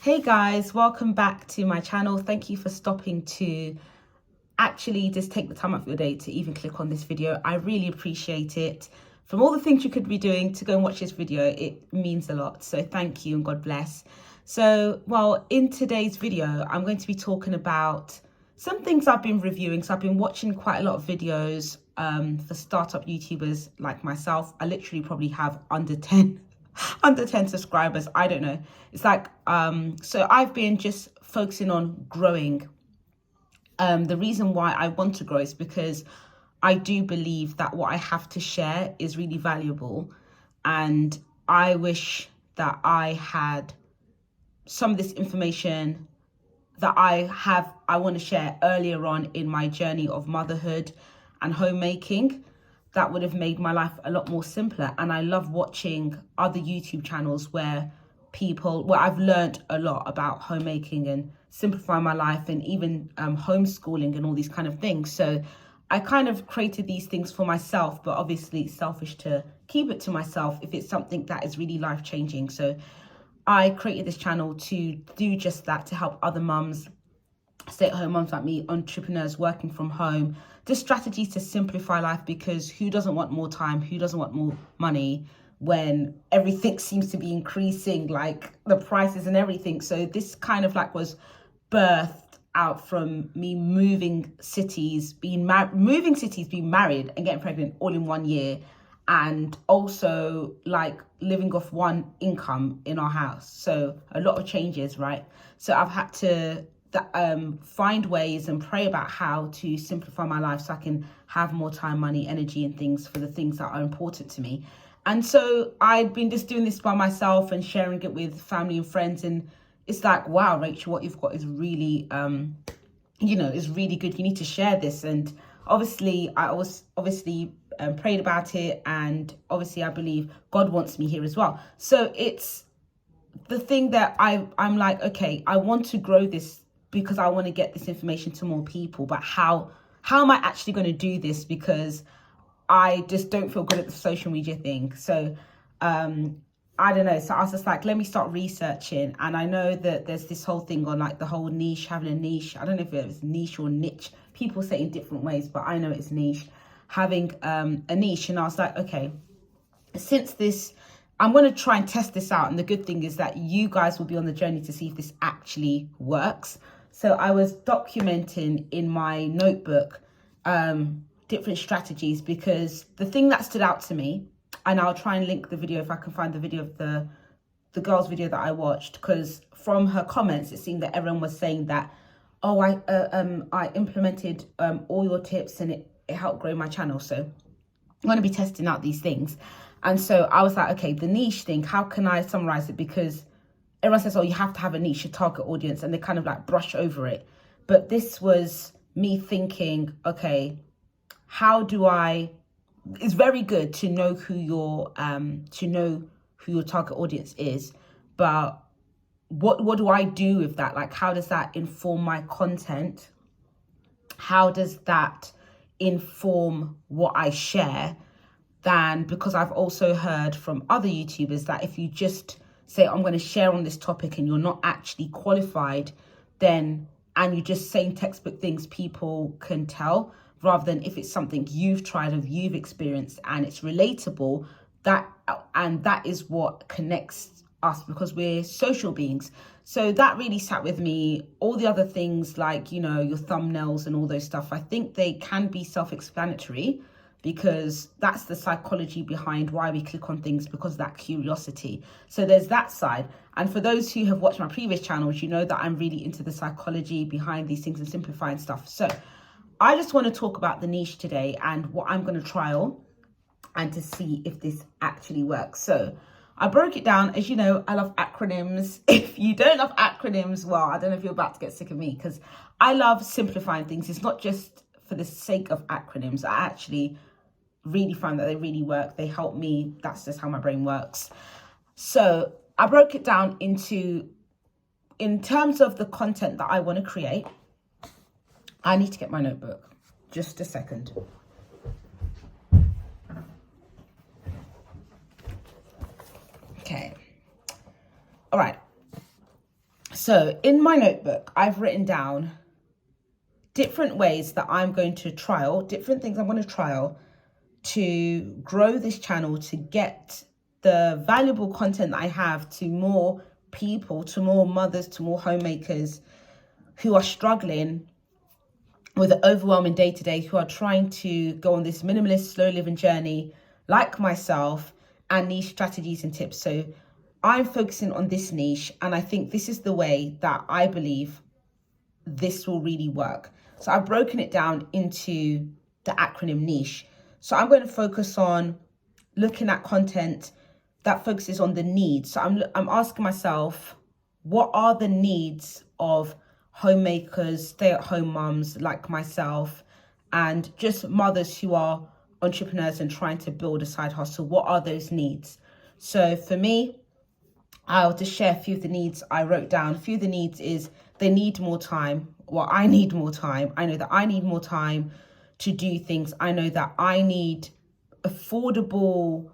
Hey guys, welcome back to my channel. Thank you for stopping to actually just take the time out of your day to even click on this video. I really appreciate it. From all the things you could be doing to go and watch this video, it means a lot. So thank you and God bless. So, in today's video, I'm going to be talking about some things I've been reviewing. So I've been watching quite a lot of videos for startup YouTubers like myself. I literally probably have under 10 subscribers. I don't know. It's like so I've been just focusing on growing. The reason why I want to grow is because I do believe that what I have to share is really valuable, and I wish that I had some of this information that I want to share earlier on in my journey of motherhood and homemaking. That would have made my life a lot more simpler. And I love watching other YouTube channels where I've learned a lot about homemaking and simplifying my life, and even homeschooling and all these kind of things. So I kind of created these things for myself, but obviously it's selfish to keep it to myself if it's something that is really life-changing. So I created this channel to do just that, to help other mums, stay-at-home mums like me, entrepreneurs working from home, just strategies to simplify life, because who doesn't want more time? Who doesn't want more money when everything seems to be increasing, like the prices and everything? So this kind of like was birthed out from me moving cities, being married, and getting pregnant all in 1 year, and also like living off one income in our house. So a lot of changes, right? So I've had to find ways and pray about how to simplify my life so I can have more time, money, energy, and things for the things that are important to me. And so I've been just doing this by myself and sharing it with family and friends. And it's like, wow, Rachel, what you've got is really, is really good. You need to share this. And obviously, I was prayed about it. And obviously, I believe God wants me here as well. So it's the thing that I'm like, okay, I want to grow this because I want to get this information to more people. But how am I actually going to do this? Because I just don't feel good at the social media thing. So I don't know. So I was just like, let me start researching. And I know that there's this whole thing on like the whole niche, having a niche. I don't know if it's niche or niche. People say it in different ways, but I know it's niche. Having a niche. And I was like, okay, since this, I'm going to try and test this out. And the good thing is that you guys will be on the journey to see if this actually works. So I was documenting in my notebook different strategies, because the thing that stood out to me, and I'll try and link the video if I can find the video of the girl's video that I watched, because from her comments, it seemed that everyone was saying that, oh, I implemented all your tips and it helped grow my channel. So I'm going to be testing out these things. And so I was like, okay, the niche thing, how can I summarize it? Because everyone says, oh, you have to have a niche, a target audience, and they kind of like brush over it. But this was me thinking, okay, it's very good to know who your target audience is, but what do I do with that? Like, how does that inform my content? How does that inform what I share? Because I've also heard from other YouTubers that if you just say, I'm going to share on this topic, and you're not actually qualified, and you're just saying textbook things, people can tell, rather than if it's something you've tried or you've experienced and it's relatable, that is what connects us, because we're social beings. So that really sat with me. All the other things like, your thumbnails and all those stuff, I think they can be self-explanatory, because that's the psychology behind why we click on things, because of that curiosity. So there's that side. And for those who have watched my previous channels, you know that I'm really into the psychology behind these things and simplifying stuff. So I just want to talk about the niche today and what I'm going to trial and to see if this actually works. So I broke it down. As you know, I love acronyms. If you don't love acronyms, well, I don't know if you're about to get sick of me, because I love simplifying things. It's not just for the sake of acronyms. I actually really find that they really work. They help me. That's just how my brain works. So I broke it down in terms of the content that I want to create. I need to get my notebook. Just a second. Okay. All right. So in my notebook, I've written down different ways that I'm going to trial, different things I'm going to trial to grow this channel, to get the valuable content that I have to more people, to more mothers, to more homemakers who are struggling with an overwhelming day-to-day, who are trying to go on this minimalist, slow living journey like myself, and niche strategies and tips. So I'm focusing on this niche, and I think this is the way that I believe this will really work. So I've broken it down into the acronym niche. So I'm going to focus on looking at content that focuses on the needs. So I'm asking myself, what are the needs of homemakers, stay-at-home mums like myself, and just mothers who are entrepreneurs and trying to build a side hustle? What are those needs? So for me, I'll just share a few of the needs I wrote down. A few of the needs is they need more time. Well, I need more time. I know that I need more time to do things. I know that I need affordable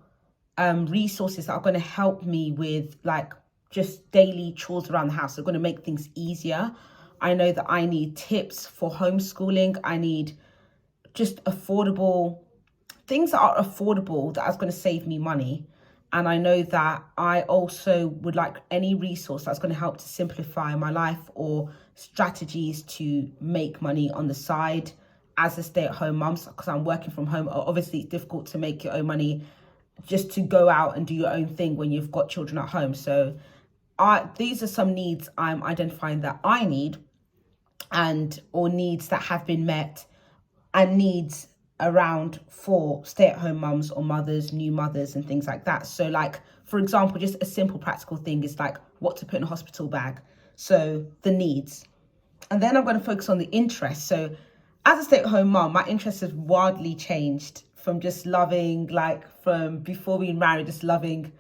resources that are going to help me with like just daily chores around the house. They're going to make things easier. I know that I need tips for homeschooling. I need just affordable things that are affordable, that is going to save me money. And I know that I also would like any resource that's going to help to simplify my life, or strategies to make money on the side as a stay-at-home mum, because I'm working from home. Obviously, it's difficult to make your own money just to go out and do your own thing when you've got children at home. So these are some needs I'm identifying that I need, or needs that have been met, and needs around for stay-at-home mums or mothers, new mothers and things like that. So like, for example, just a simple practical thing is like what to put in a hospital bag. So the needs. And then I'm going to focus on the interests. So as a stay-at-home mum, my interests have wildly changed from just loving, like from before being married, just loving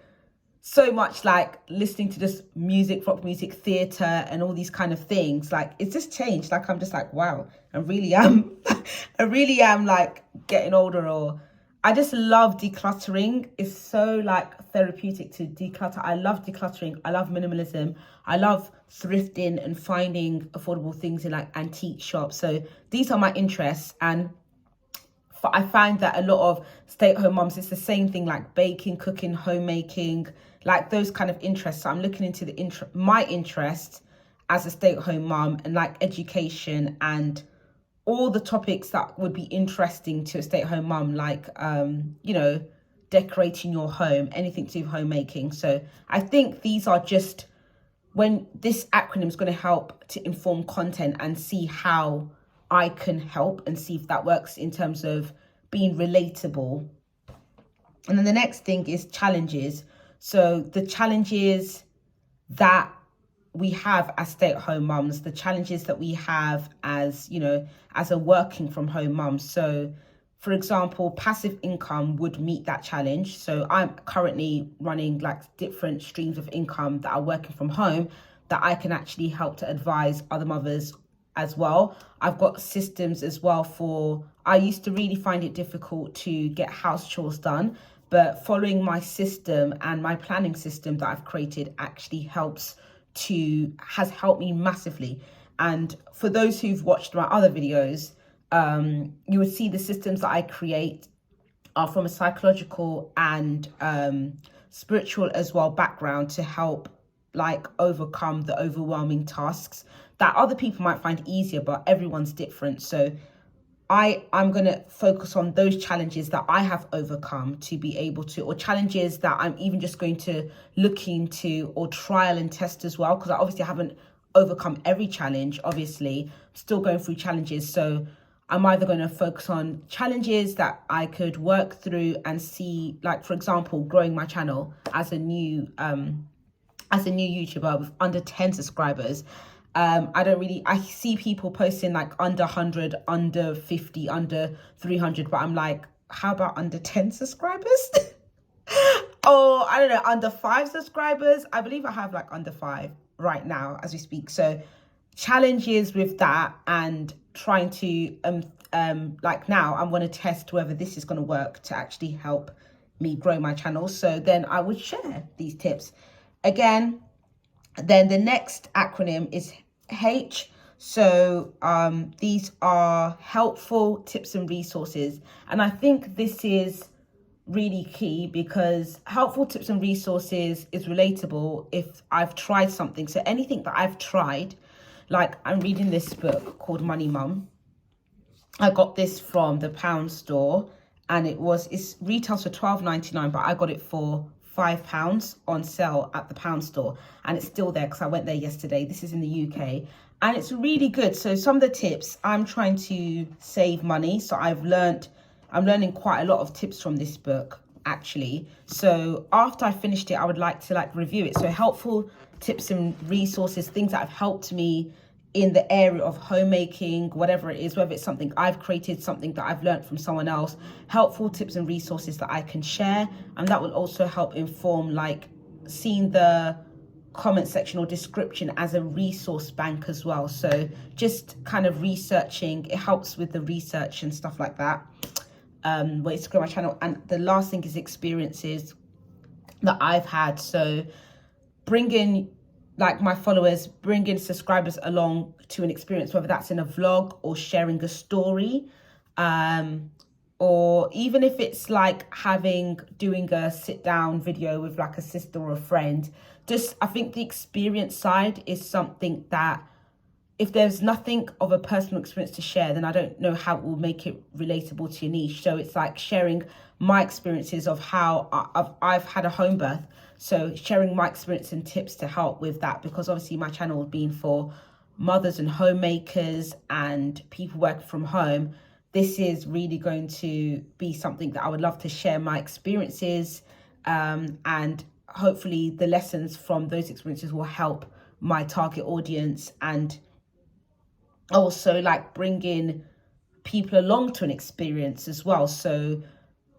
so much, like listening to just music, rock music, theatre and all these kind of things. Like it's just changed. Like I'm just like, wow, I really am like getting older. Or I just love decluttering. It's so like therapeutic to declutter. I love decluttering. I love minimalism. I love thrifting and finding affordable things in like antique shops. So these are my interests. And I find that a lot of stay-at-home mums, it's the same thing, like baking, cooking, homemaking, like those kind of interests. So I'm looking into my interests as a stay-at-home mum, and like education and all the topics that would be interesting to a stay-at-home mum, like decorating your home, anything to do with homemaking. So I think these are just, when this acronym is going to help to inform content and see how I can help and see if that works in terms of being relatable. And then the next thing is challenges. So the challenges that we have as stay-at-home mums, the challenges that we have as, as a working from home mum. So for example, passive income would meet that challenge. So I'm currently running like different streams of income that are working from home that I can actually help to advise other mothers as well. I've got systems as well I used to really find it difficult to get house chores done, but following my system and my planning system that I've created actually has helped me massively. And for those who've watched my other videos, you would see the systems that I create are from a psychological and spiritual as well background, to help like overcome the overwhelming tasks that other people might find easier, but everyone's different. So I'm going to focus on those challenges that I have overcome to be able to, or challenges that I'm even just going to look into or trial and test as well, because I obviously haven't overcome every challenge. Obviously, I'm still going through challenges. So I'm either going to focus on challenges that I could work through and see, like, for example, growing my channel as a new YouTuber with under 10 subscribers. I see people posting like under 100, under 50, under 300, but I'm like, how about under 10 subscribers? Or I don't know, under 5 subscribers. I believe I have like under 5 right now as we speak. So challenges with that, and trying to like now I'm going to test whether this is going to work to actually help me grow my channel. So then I would share these tips. Again, Then the next acronym is H. So these are helpful tips and resources. And I think this is really key because helpful tips and resources is relatable if I've tried something. So anything that I've tried, like I'm reading this book called Money Mum. I got this from the pound store and it's retails for £12.99, but I got it for £5 on sale at the pound store, and it's still there because I went there yesterday. This is in the UK and it's really good. So some of the tips, I'm trying to save money, so I'm learning quite a lot of tips from this book actually. So after I finished it, I would like to review it. So helpful tips and resources, things that have helped me in the area of homemaking, whatever it is, whether it's something I've created, something that I've learned from someone else, helpful tips and resources that I can share. And that will also help inform, seeing the comment section or description as a resource bank as well. So just kind of researching, it helps with the research and stuff like that. Ways to grow my channel. And the last thing is experiences that I've had. So bringing my followers, bringing subscribers along to an experience, whether that's in a vlog or sharing a story, or even if it's doing a sit down video with a sister or a friend. I think the experience side is something that if there's nothing of a personal experience to share, then I don't know how it will make it relatable to your niche. So it's sharing my experiences of how I've had a home birth. So sharing my experience and tips to help with that, because obviously my channel has been for mothers and homemakers and people working from home. This is really going to be something that I would love to share my experiences, and hopefully the lessons from those experiences will help my target audience, and also bringing people along to an experience as well. So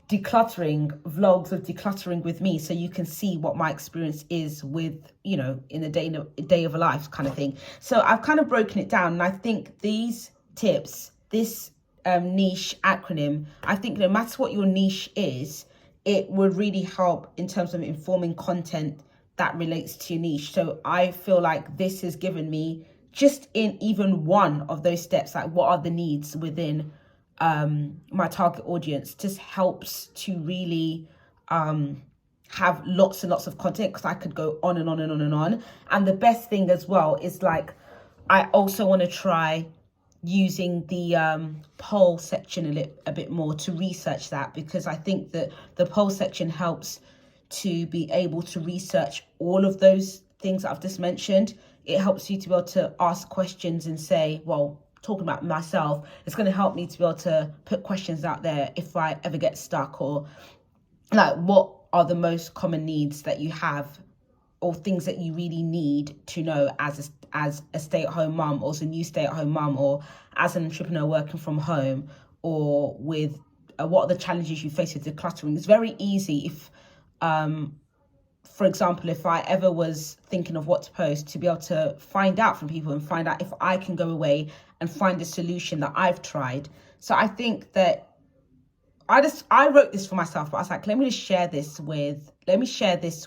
vlogs of decluttering with me, so you can see what my experience is with, in a day of a life kind of thing. So I've kind of broken it down, and I think these tips, this niche acronym, I think no matter what your niche is, it would really help in terms of informing content that relates to your niche. So I feel like this has given me, just in even one of those steps, what are the needs within my target audience, just helps to really have lots and lots of content, because I could go on and on and on and on. And the best thing as well is I also want to try using the poll section a bit more to research that, because I think that the poll section helps to be able to research all of those things that I've just mentioned. It helps you to be able to ask questions and say, well, talking about myself, it's going to help me to be able to put questions out there if I ever get stuck, or what are the most common needs that you have, or things that you really need to know as a stay-at-home mum, or as a new stay-at-home mum, or as an entrepreneur working from home, or with what are the challenges you face with decluttering. It's very easy if for example, if I ever was thinking of what to post, to be able to find out from people and find out if I can go away and find a solution that I've tried. So I think that I wrote this for myself, but I was let me share this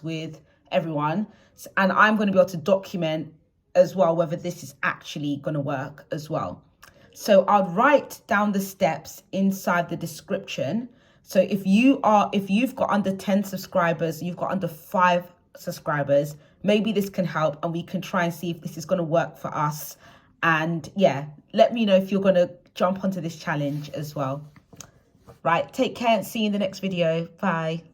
with everyone. And I'm going to be able to document as well whether this is actually going to work as well. So I'll write down the steps inside the description. So if you've got under 10 subscribers, you've got under 5 subscribers, maybe this can help, and we can try and see if this is going to work for us. And yeah, let me know if you're going to jump onto this challenge as well. Right, take care and see you in the next video. Bye.